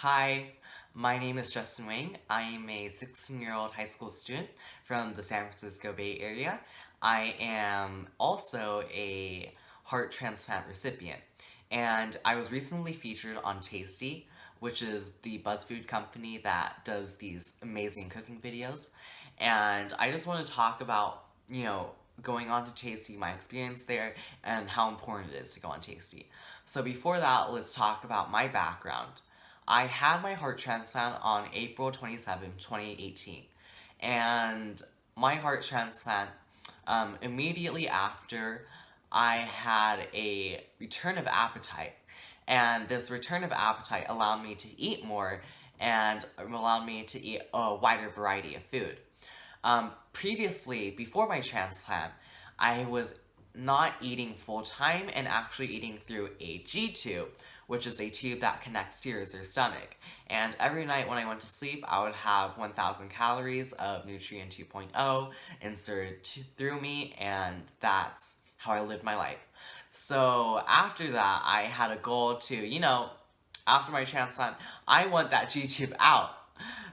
Hi, my name is Justin Wang. I am a 16-year-old high school student from the San Francisco Bay Area. I am also a heart transplant recipient, and I was recently featured on Tasty, which is the BuzzFood company that does these amazing cooking videos. And I just want to talk about, going on to Tasty, my experience there, and how important it is to go on Tasty. So before that, let's talk about my background. I had my heart transplant on April 27, 2018. And my heart transplant, immediately after, I had a return of appetite. And this return of appetite allowed me to eat more and allowed me to eat a wider variety of food. Previously, before my transplant, I was not eating full time and actually eating through a G tube, which is a tube that connects to your stomach. And every night when I went to sleep, I would have 1,000 calories of Nutrient 2.0 inserted through me, and that's how I lived my life. So after that, I had a goal to, after my transplant, I want that G tube out.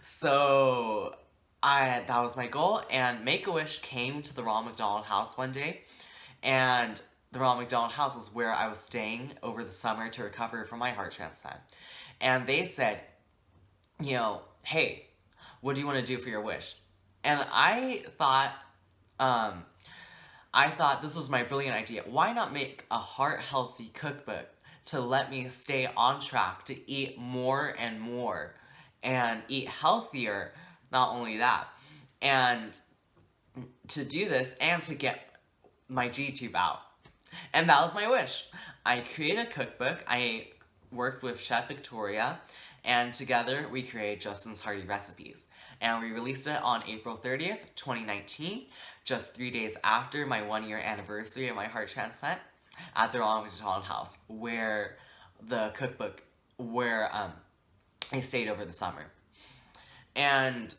So that was my goal, and Make-A-Wish came to the Ronald McDonald House one day, and the Ronald McDonald House is where I was staying over the summer to recover from my heart transplant. And they said, hey, what do you want to do for your wish? And I thought this was my brilliant idea. Why not make a heart healthy cookbook to let me stay on track to eat more and more and eat healthier? Not only that, and to do this and to get my G-tube out. And that was my wish. I created a cookbook. I worked with Chef Victoria, and together we created Justin's Hearty Recipes. And we released it on April 30th, 2019, just 3 days after my 1-year anniversary of my heart transplant at the Ronald McDonald House, where I stayed over the summer. And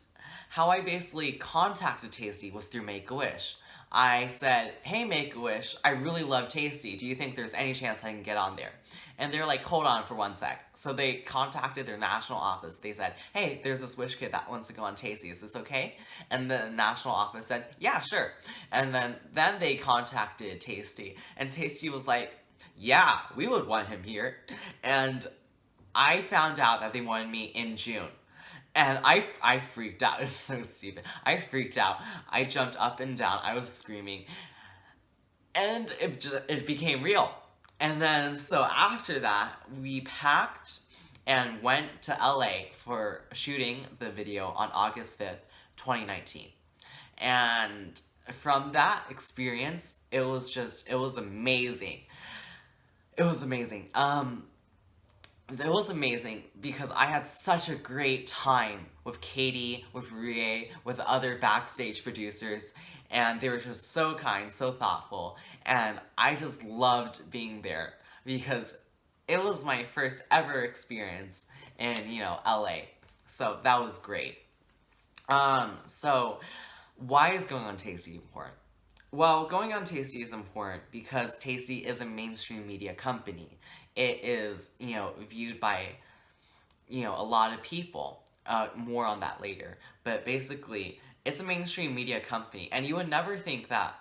how I basically contacted Tasty was through Make-A-Wish. I said, hey Make-A-Wish, I really love Tasty. Do you think there's any chance I can get on there? And they're like, hold on for one sec. So they contacted their national office. They said, hey, there's this Wish kid that wants to go on Tasty. Is this okay? And the national office said, yeah, sure. And then they contacted Tasty. And Tasty was like, yeah, we would want him here. And I found out that they wanted me in June. And I freaked out. It's so stupid. I freaked out. I jumped up and down. I was screaming. And it became real. And then, so after that, we packed and went to LA for shooting the video on August 5th, 2019. And from that experience, it was amazing. It was amazing. It was amazing because I had such a great time with Katie, with Rie, with other backstage producers, and they were just so kind, so thoughtful, and I just loved being there because it was my first ever experience in, LA. So that was great. So why is going on Tasty important? Well, going on Tasty is important because Tasty is a mainstream media company. It is, viewed by, a lot of people. More on that later. But basically, it's a mainstream media company, and you would never think that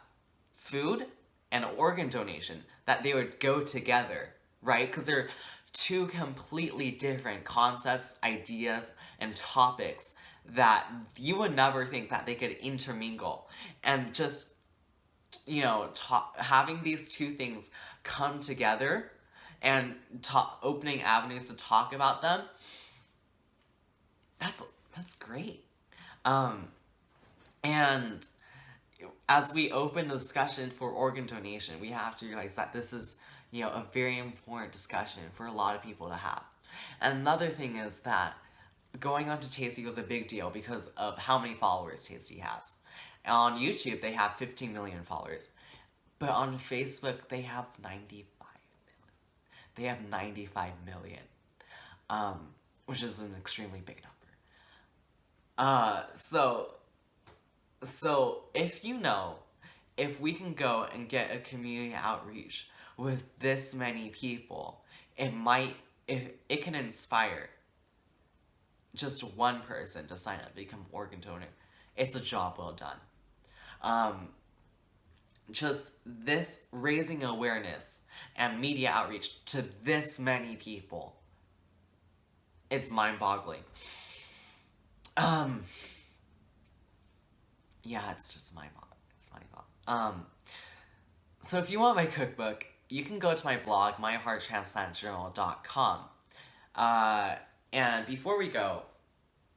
food and organ donation, that they would go together, right? Because they're two completely different concepts, ideas, and topics that you would never think that they could intermingle. And just having these two things come together and opening avenues to talk about them, that's great. And as we open the discussion for organ donation, we have to realize that this is, a very important discussion for a lot of people to have. And another thing is that going on to Tasty was a big deal because of how many followers Tasty has. On YouTube, they have 15 million followers. But on Facebook, they have 95 million. They have 95 million. Which is an extremely big number. So if we can go and get a community outreach with this many people, it can inspire just one person to sign up to become organ donor, it's a job well done. Um, just this raising awareness and media outreach to this many people, it's mind-boggling. Um, yeah, it's just mind-boggling. It's mind-boggling. So if you want my cookbook, you can go to my blog, myhearttransplantjournal.com. And before we go,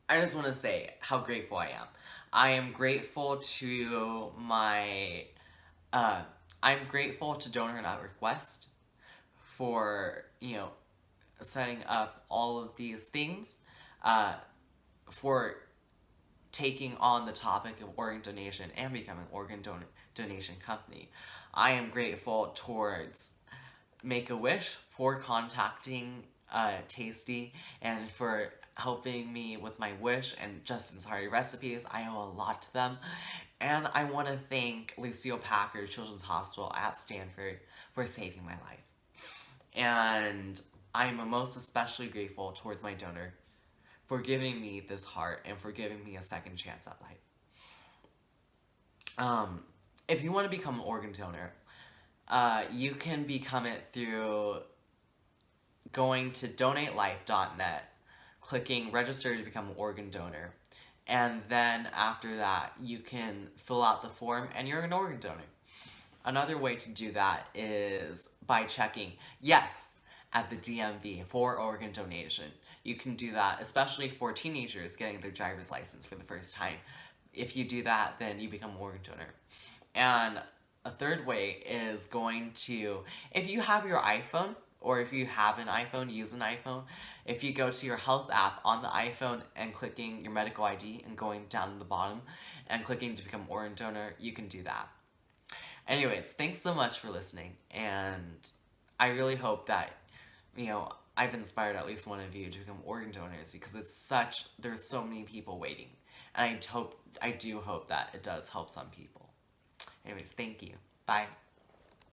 I just want to say how grateful I am. I am grateful to my, I'm grateful to Donor.Request West for, setting up all of these things, for taking on the topic of organ donation and becoming an organ donation company. I am grateful towards Make-A-Wish for contacting Tasty and for helping me with my wish and Justin's Hearty Recipes. I owe a lot to them. And I want to thank Lucille Packard Children's Hospital at Stanford for saving my life. And I'm most especially grateful towards my donor for giving me this heart and for giving me a second chance at life. If you want to become an organ donor, you can become it through going to donatelife.net, clicking register to become an organ donor, and then after that you can fill out the form and you're an organ donor. Another way to do that is by checking yes at the DMV for organ donation. You can do that, especially for teenagers getting their driver's license for the first time. If you do that, then you become an organ donor. And a third way is going to, if you have your iPhone, or if you have an iPhone, use an iPhone, if you go to your health app on the iPhone and clicking your medical ID and going down to the bottom and clicking to become an organ donor, you can do that. Anyways, thanks so much for listening, and I really hope that, I've inspired at least one of you to become organ donors, because there's so many people waiting, and I do hope that it does help some people. Anyways, thank you. Bye.